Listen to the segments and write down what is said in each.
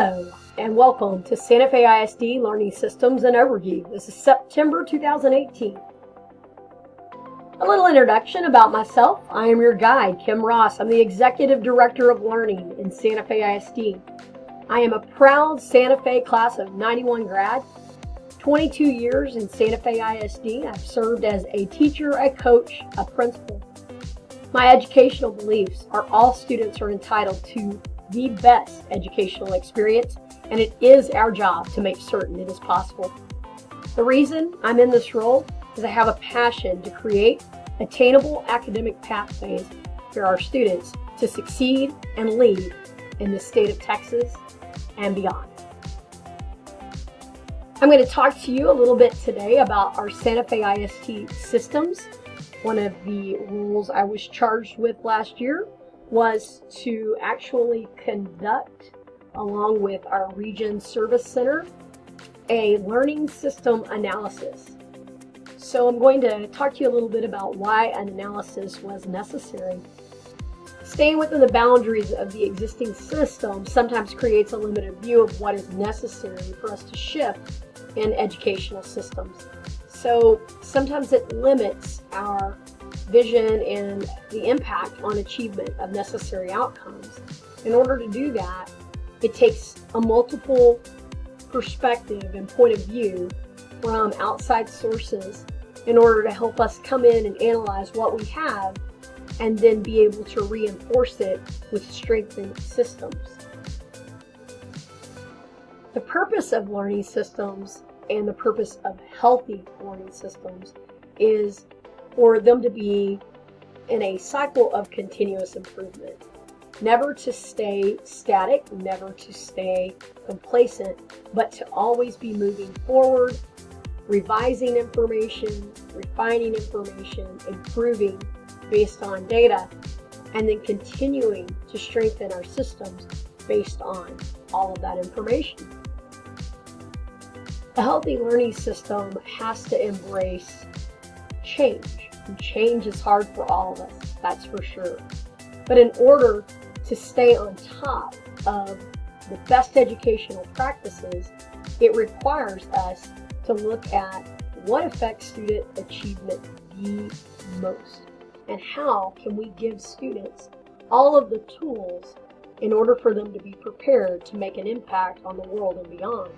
Hello, and welcome to Santa Fe ISD Learning Systems and Overview. This is September 2018. A little introduction about myself. I am your guide, Kim Ross. I'm the Executive Director of Learning in Santa Fe ISD. I am a proud Santa Fe class of 91 grad, 22 years in Santa Fe ISD. I've served as a teacher, a coach, a principal. My educational beliefs are all students are entitled to the best educational experience, and it is our job to make certain it is possible. The reason I'm in this role is I have a passion to create attainable academic pathways for our students to succeed and lead in the state of Texas and beyond. I'm going to talk to you a little bit today about our Santa Fe ISD systems. One of the roles I was charged with last year was to actually conduct, along with our Region Service Center, a learning system analysis. So I'm going to talk to you a little bit about why an analysis was necessary. Staying within the boundaries of the existing system sometimes creates a limited view of what is necessary for us to shift in educational systems. So sometimes it limits our vision and the impact on achievement of necessary outcomes. In order to do that, it takes a multiple perspective and point of view from outside sources in order to help us come in and analyze what we have and then be able to reinforce it with strengthened systems. The purpose of learning systems and the purpose of healthy learning systems is for them to be in a cycle of continuous improvement. Never to stay static, never to stay complacent, but to always be moving forward, revising information, refining information, improving based on data, and then continuing to strengthen our systems based on all of that information. A healthy learning system has to embrace change. And change is hard for all of us, that's for sure. But in order to stay on top of the best educational practices, it requires us to look at what affects student achievement the most and how can we give students all of the tools in order for them to be prepared to make an impact on the world and beyond.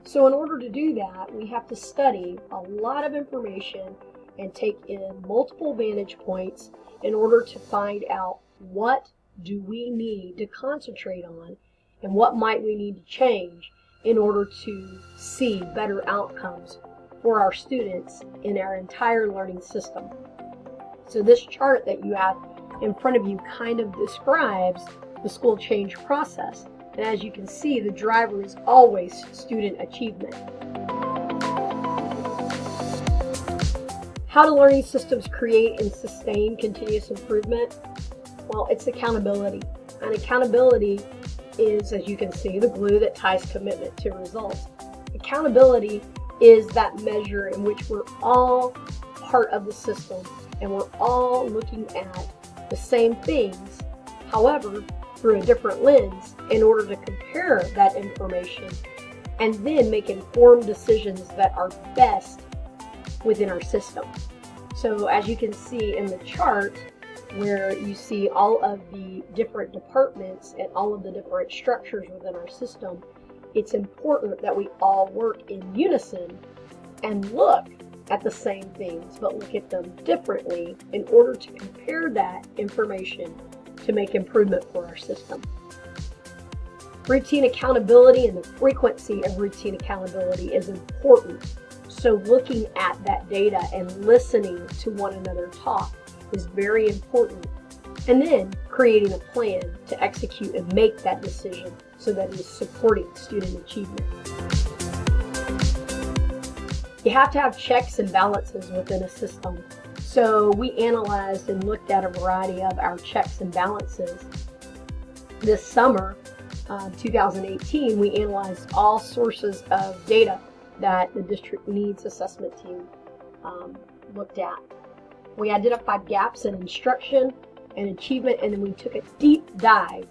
So in order to do that, we have to study a lot of information and take in multiple vantage points in order to find out what do we need to concentrate on and what might we need to change in order to see better outcomes for our students in our entire learning system. So this chart that you have in front of you kind of describes the school change process. And as you can see, the driver is always student achievement. How do learning systems create and sustain continuous improvement? Well, it's accountability. And accountability is, as you can see, the glue that ties commitment to results. Accountability is that measure in which we're all part of the system and we're all looking at the same things, however, through a different lens in order to compare that information and then make informed decisions that are best within our system. So as you can see in the chart, where you see all of the different departments and all of the different structures within our system, it's important that we all work in unison and look at the same things, but look at them differently in order to compare that information to make improvement for our system. Routine accountability and the frequency of routine accountability is important. So looking at that data and listening to one another talk is very important. And then creating a plan to execute and make that decision so that it is supporting student achievement. You have to have checks and balances within a system. So we analyzed and looked at a variety of our checks and balances. This summer, 2018, we analyzed all sources of data that the district needs assessment team looked at. We identified gaps in instruction and achievement, and then we took a deep dive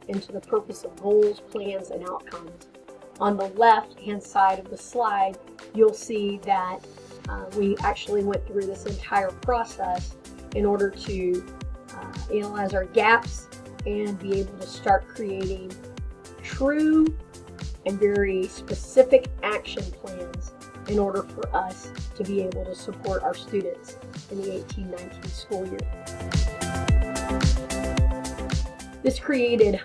into the purpose of goals, plans, and outcomes. On the left-hand side of the slide, you'll see that we actually went through this entire process in order to analyze our gaps and be able to start creating true and very specific action plans in order for us to be able to support our students in the 18-19 school year. This created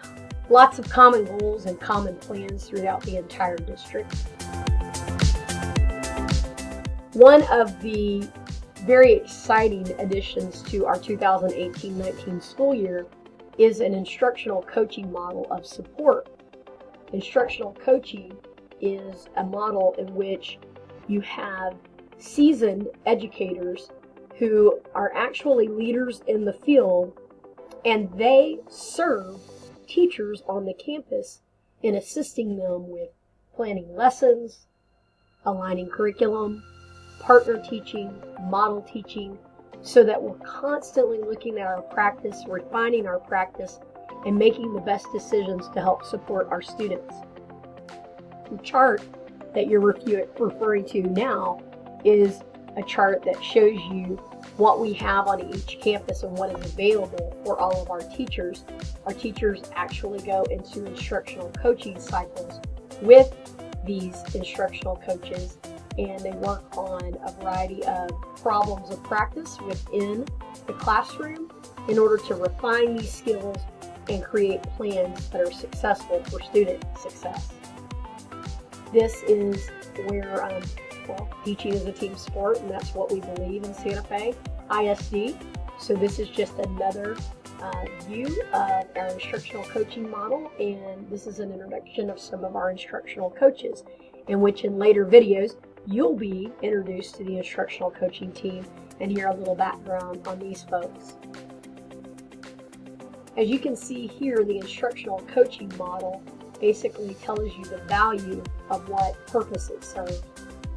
lots of common goals and common plans throughout the entire district. One of the very exciting additions to our 2018-19 school year is an instructional coaching model of support. Instructional coaching is a model in which you have seasoned educators who are actually leaders in the field, and they serve teachers on the campus in assisting them with planning lessons, aligning curriculum, partner teaching, model teaching, so that we're constantly looking at our practice, refining our practice, and making the best decisions to help support our students. The chart that you're referring to now is a chart that shows you what we have on each campus and what is available for all of our teachers. Our teachers actually go into instructional coaching cycles with these instructional coaches, and they work on a variety of problems of practice within the classroom in order to refine these skills and create plans that are successful for student success. This is where teaching is a team sport, and that's what we believe in Santa Fe ISD. So this is just another view of our instructional coaching model, and this is an introduction of some of our instructional coaches, in which in later videos you'll be introduced to the instructional coaching team and hear a little background on these folks. As you can see here, the instructional coaching model basically tells you the value of what purpose it serves.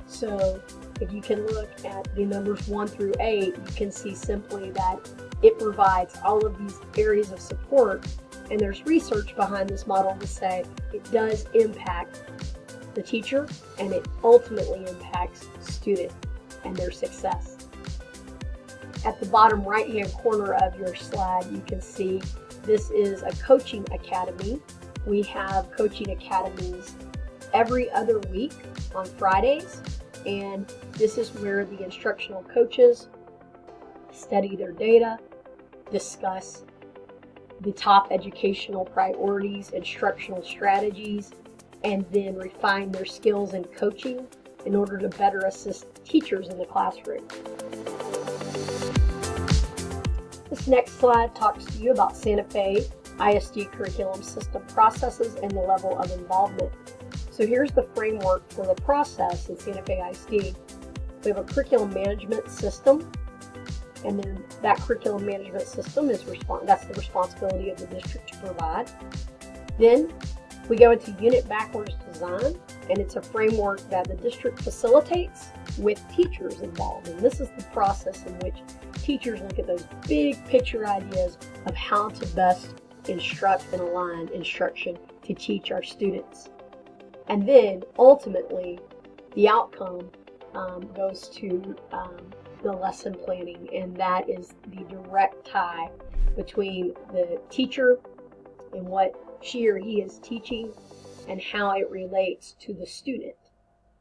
So if you can look at the numbers 1 through 8, you can see simply that it provides all of these areas of support, and there's research behind this model to say it does impact the teacher, and it ultimately impacts student and their success. At the bottom right-hand corner of your slide, you can see this is a coaching academy. We have coaching academies every other week on Fridays, and this is where the instructional coaches study their data, discuss the top educational priorities, instructional strategies, and then refine their skills in coaching in order to better assist teachers in the classroom. This next slide talks to you about Santa Fe ISD curriculum system processes and the level of involvement. So here's the framework for the process in Santa Fe ISD. We have a curriculum management system, and then that curriculum management system is that's the responsibility of the district to provide. Then we go into unit backwards design, and it's a framework that the district facilitates with teachers involved. And this is the process in which teachers look at those big picture ideas of how to best instruct and align instruction to teach our students. And then ultimately the outcome goes to the lesson planning, and that is the direct tie between the teacher and what she or he is teaching and how it relates to the student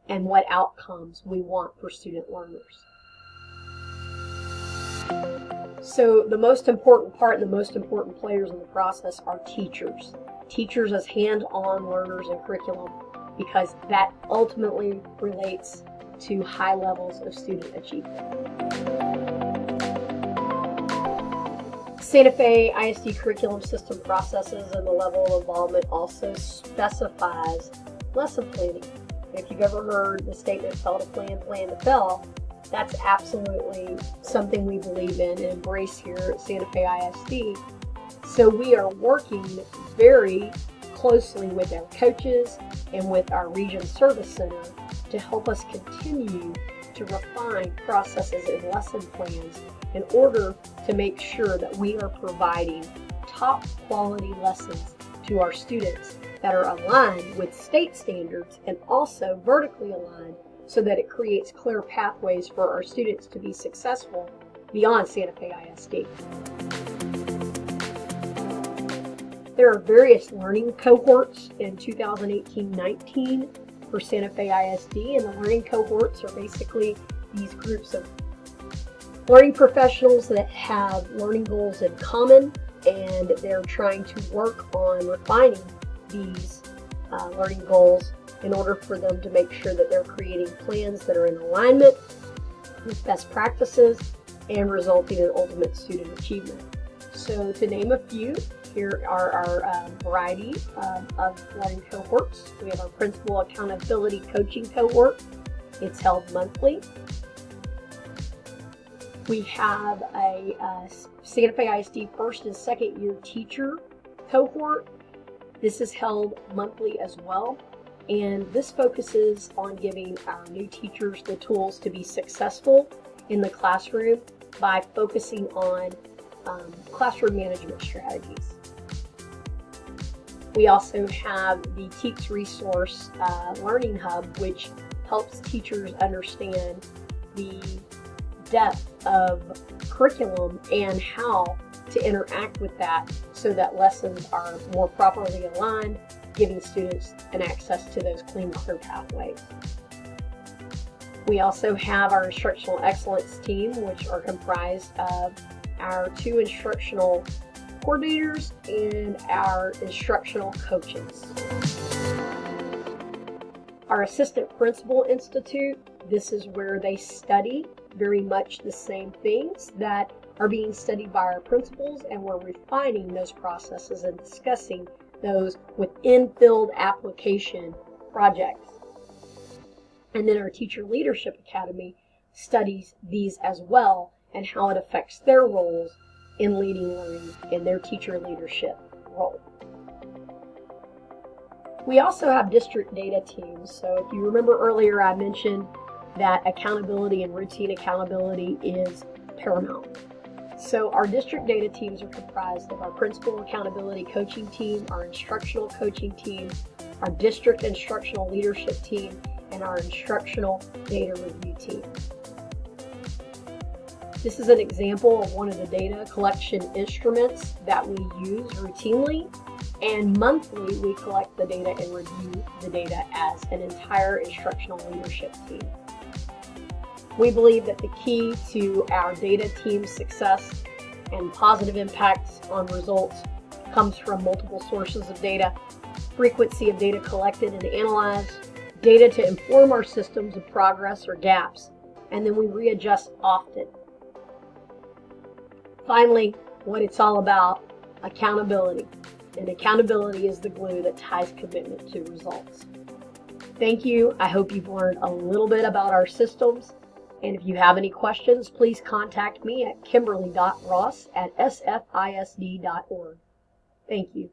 and what outcomes we want for student learners. So the most important part and the most important players in the process are teachers. Teachers as hands-on learners in curriculum, because that ultimately relates to high levels of student achievement. Santa Fe ISD curriculum system processes and the level of involvement also specifies lesson planning. If you've ever heard the statement, fail to plan, plan to fail, that's absolutely something we believe in and embrace here at Santa Fe ISD. So we are working very closely with our coaches and with our Region Service Center to help us continue to refine processes and lesson plans in order to make sure that we are providing top quality lessons to our students that are aligned with state standards and also vertically aligned so that it creates clear pathways for our students to be successful beyond Santa Fe ISD. There are various learning cohorts in 2018-19 for Santa Fe ISD, and the learning cohorts are basically these groups of learning professionals that have learning goals in common, and they're trying to work on refining these learning goals in order for them to make sure that they're creating plans that are in alignment with best practices and resulting in ultimate student achievement. So to name a few, here are our variety of learning cohorts. We have our Principal Accountability Coaching Cohort. It's held monthly. We have a Santa Fe ISD first and second year teacher cohort. This is held monthly as well, and this focuses on giving our new teachers the tools to be successful in the classroom by focusing on classroom management strategies. We also have the TEACS Resource Learning Hub, which helps teachers understand the depth of curriculum and how to interact with that so that lessons are more properly aligned, giving students an access to those clean, clear pathways. We also have our Instructional Excellence team, which are comprised of our 2 instructional coordinators and our instructional coaches. Our Assistant Principal Institute, this is where they study very much the same things that are being studied by our principals, and we're refining those processes and discussing those within field application projects. And then our Teacher Leadership Academy studies these as well and how it affects their roles in leading learning in their teacher leadership role. We also have district data teams. So if you remember earlier, I mentioned that accountability and routine accountability is paramount. So our district data teams are comprised of our Principal Accountability Coaching Team, our Instructional Coaching Team, our District Instructional Leadership Team, and our Instructional Data Review Team. This is an example of one of the data collection instruments that we use routinely, and monthly we collect the data and review the data as an entire instructional leadership team. We believe that the key to our data team's success and positive impacts on results comes from multiple sources of data, frequency of data collected and analyzed, data to inform our systems of progress or gaps, and then we readjust often. Finally, what it's all about, accountability. And accountability is the glue that ties commitment to results. Thank you. I hope you've learned a little bit about our systems. And if you have any questions, please contact me at kimberly.ross@sfisd.org. Thank you.